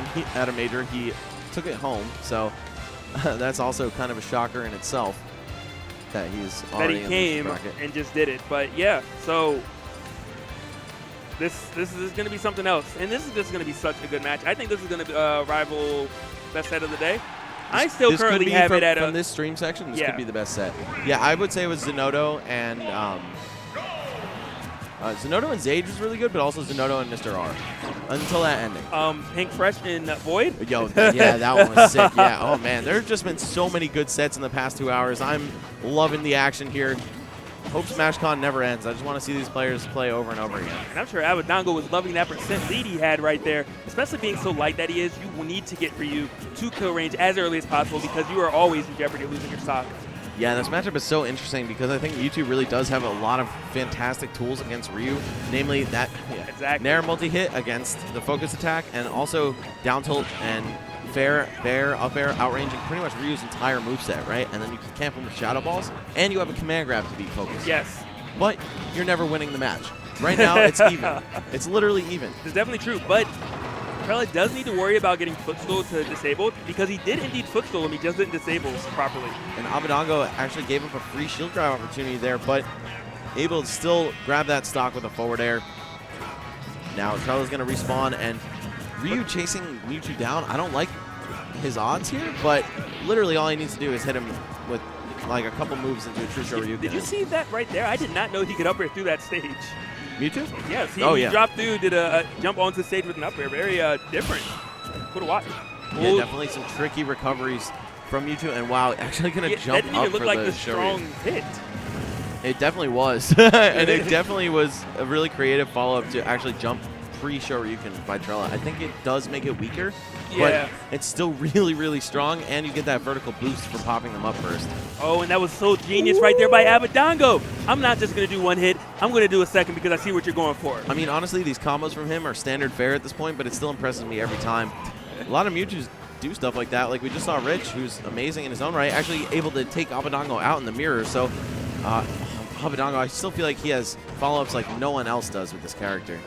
version at a major. He took it home, so that's also kind of a shocker in itself that he's already that he in the came bracket. and just did it. But yeah, so this is going to be something else, and this is just going to be such a good match. I think this is going to rival best set of the day. I still currently have it at from this stream section. This yeah. could be the best set. Yeah, I would say it was Zenodo and Zenodo and Zage was really good, but also Zenodo and Mr. R until that ending. Pink Fresh and Void. Yo, yeah, that one was sick. Yeah, oh man, there have just been so many good sets in the past 2 hours. I'm loving the action here. Hope SmashCon never ends. I just want to see these players play over and over again. And I'm sure Abadango was loving that percent lead he had right there, especially being so light that he is. You will need to get Ryu to kill range as early as possible because you are always in jeopardy of losing your stock. Yeah, this matchup is so interesting because I think Mewtwo really does have a lot of fantastic tools against Ryu, namely that Nair multi-hit against the focus attack and also down tilt and fair, bair, up air, outranging pretty much Ryu's entire moveset, right? And then you can camp him with Shadow Balls, and you have a command grab to beat focus. Yes. But you're never winning the match. Right now, it's even. It's literally even. It's definitely true, but Trela does need to worry about getting footstool to disabled because he did indeed footstool him, he just didn't disable properly. And Abadango actually gave up a free shield grab opportunity there, but able to still grab that stock with a forward air. Now Trela's going to respawn, and Ryu chasing Mewtwo down. I don't like his odds here, but literally all he needs to do is hit him with like a couple moves into a true show Ryu. Did you see that right there? I did not know he could up air through that stage. Mewtwo? Yes, he dropped through, did a jump onto the stage with an up air. Very different. Cool to watch. Yeah, definitely some tricky recoveries from Mewtwo, and wow, actually going to jump up for the That didn't even look like the show strong hit. It definitely was. And it definitely was a really creative follow-up to actually jump pre-Shoryuken by Trela. I think it does make it weaker, but it's still really, really strong, and you get that vertical boost for popping them up first. Oh, and that was so genius right there by Abadango. I'm not just going to do one hit. I'm going to do a second because I see what you're going for. I mean, honestly, these combos from him are standard fare at this point, but it still impresses me every time. A lot of Mewtwo's do stuff like that. Like we just saw Rich, who's amazing in his own right, actually able to take Abadango out in the mirror. So Abadango, I still feel like he has follow-ups like no one else does with this character.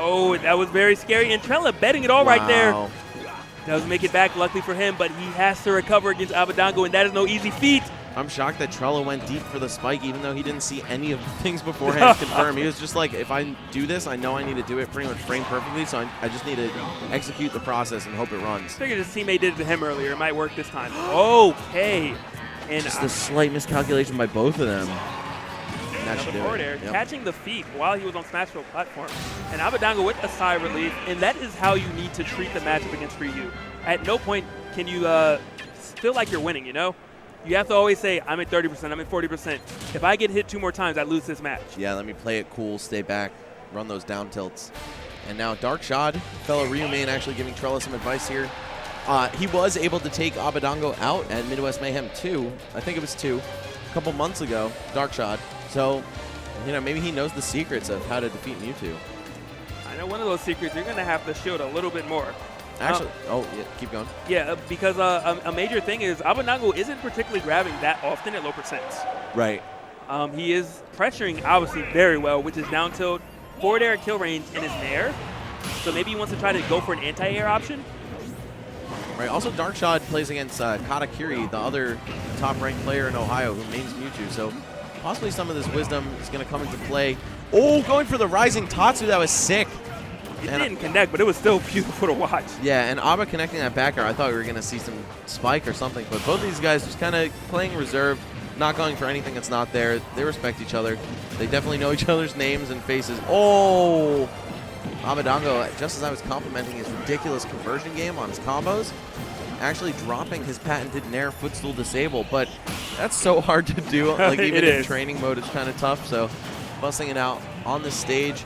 Oh, that was very scary. And Trela betting it all right there. Does make it back, luckily for him, but he has to recover against Abadango, and that is no easy feat. I'm shocked that Trela went deep for the spike, even though he didn't see any of the things beforehand confirm. He was just like, if I do this, I know I need to do it pretty much frame perfectly, so I just need to execute the process and hope it runs. I figured his teammate did it to him earlier. It might work this time. Okay. And just a slight miscalculation by both of them. That should do it. Air, catching the feet while he was on Smashville platform. And Abadango with a sigh of relief, and that is how you need to treat the matchup against Ryu. At no point can you feel like you're winning, you know? You have to always say, I'm at 30%, I'm at 40%. If I get hit 2 more times, I lose this match. Yeah, let me play it cool, stay back, run those down tilts. And now Dark Shot, fellow Ryu main, actually giving Trela some advice here. He was able to take Abadango out at Midwest Mayhem 2. I think it was 2. A couple months ago, Dark Shot. So, you know, maybe he knows the secrets of how to defeat Mewtwo. I know one of those secrets, you're going to have to shield a little bit more. Actually, yeah, keep going. Yeah, because a major thing is Abadango isn't particularly grabbing that often at low percents. Right. He is pressuring, obviously, very well, which is down tilt, forward air kill range, and his nair. So maybe he wants to try to go for an anti-air option. Right. Also, Darkshot plays against Katakiri, the other top-ranked player in Ohio who mains Mewtwo. So possibly some of this wisdom is going to come into play. Oh, going for the Rising Tatsu. That was sick. It didn't connect, but it was still beautiful to watch. Yeah, and Abba connecting that back air, I thought we were going to see some spike or something. But both of these guys just kind of playing reserve, not going for anything that's not there. They respect each other. They definitely know each other's names and faces. Oh! Abadango, just as I was complimenting his ridiculous conversion game on his combos, actually dropping his patented Nair footstool disable, but that's so hard to do. Like even in training mode, it's kind of tough. So busting it out on the stage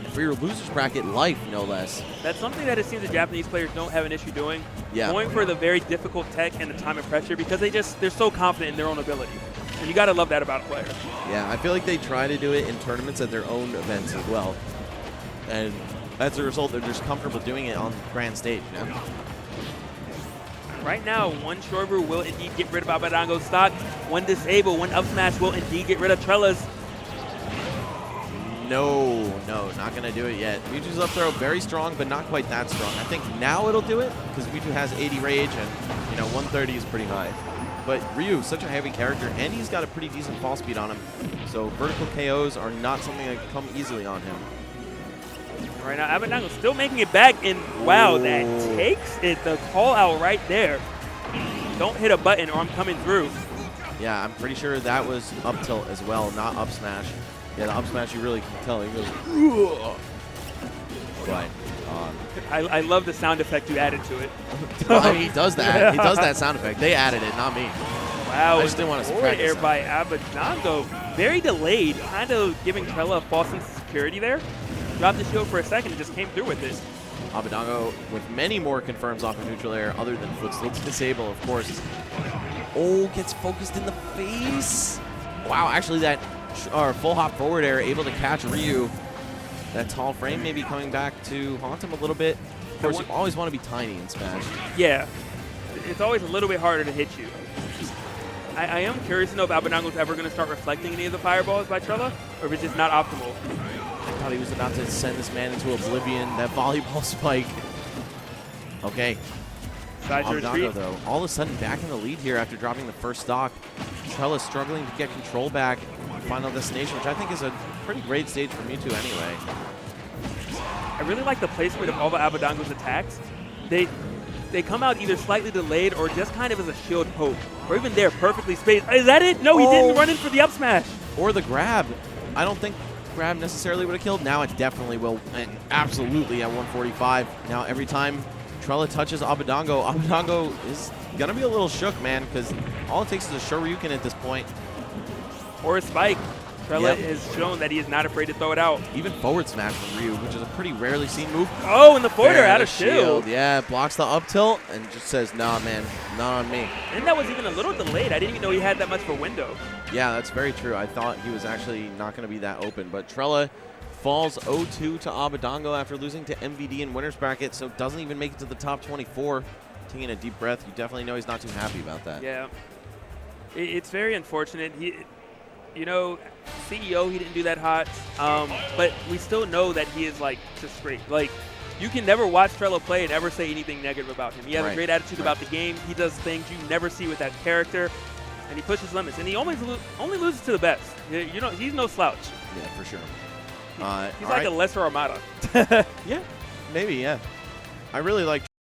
for your losers bracket life, no less. That's something that it seems the Japanese players don't have an issue doing. Yeah. Going for the very difficult tech and the time and pressure because they're so confident in their own ability. And you got to love that about a player. Yeah, I feel like they try to do it in tournaments at their own events as well. And as a result, they're just comfortable doing it on the grand stage, you know? Right now, one Shoryuken will indeed get rid of Abadango's stock. One disable, one up smash will indeed get rid of Trela's. No, not going to do it yet. Mewtwo's up throw very strong, but not quite that strong. I think now it'll do it because Mewtwo has 80 rage and, you know, 130 is pretty high. But Ryu, such a heavy character, and he's got a pretty decent fall speed on him. So vertical KOs are not something that come easily on him. Right now, Abadango still making it back, and wow, that takes it. The call out right there. Don't hit a button or I'm coming through. Yeah, I'm pretty sure that was up tilt as well, not up smash. Yeah, the up smash, you really can tell. He goes, ugh. But I love the sound effect you added to it. I mean, he does that. He does that sound effect. They added it, not me. Wow, I just didn't want to forward practice air that. by Abadango. Very delayed, kind of giving Trela a false sense of security there. Dropped the shield for a second and just came through with it. Abadango with many more confirms off of neutral air other than footstool to disable, of course. Oh, gets focused in the face. Wow, actually that full hop forward air able to catch Ryu. That tall frame maybe coming back to haunt him a little bit. Of course, you always want to be tiny in Smash. Yeah, it's always a little bit harder to hit you. I am curious to know if Abadango's ever going to start reflecting any of the fireballs by Trela, or if it's just not optimal. I thought he was about to send this man into oblivion. That volleyball spike. Okay. Side to Abadango, retreat. though, all of a sudden back in the lead here after dropping the first stock. Trela struggling to get control back. Final destination, which I think is a pretty great stage for Mewtwo anyway. I really like the placement of all the Abadango's attacks. They come out either slightly delayed or just kind of as a shield poke, or even there perfectly spaced. Is that it? No, he didn't run in for the up smash. Or the grab. I don't think grab necessarily would have killed. Now it definitely will, and absolutely at 145. Now every time Trela touches Abadango, Abadango is going to be a little shook, man, because all it takes is a Shoryuken at this point. Or a spike. Trela has shown that he is not afraid to throw it out. Even forward smash from Ryu, which is a pretty rarely seen move. Oh, and the forward air There, out the of shield. Yeah, blocks the up tilt and just says, nah, man, not on me. And that was even a little delayed. I didn't even know he had that much of a window. Yeah, that's very true. I thought he was actually not going to be that open. But Trela falls 0-2 to Abadango after losing to MVD in winner's bracket, so doesn't even make it to the top 24. Taking a deep breath, you definitely know he's not too happy about that. Yeah. It's very unfortunate. You know, CEO, he didn't do that hot, but we still know that he is, like, just great. Like, you can never watch Trela play and ever say anything negative about him. He has a great attitude about the game. He does things you never see with that character, and he pushes limits. And he only loses to the best. You know, he's no slouch. Yeah, for sure. He's like a lesser Armada. Yeah, maybe, yeah. I really like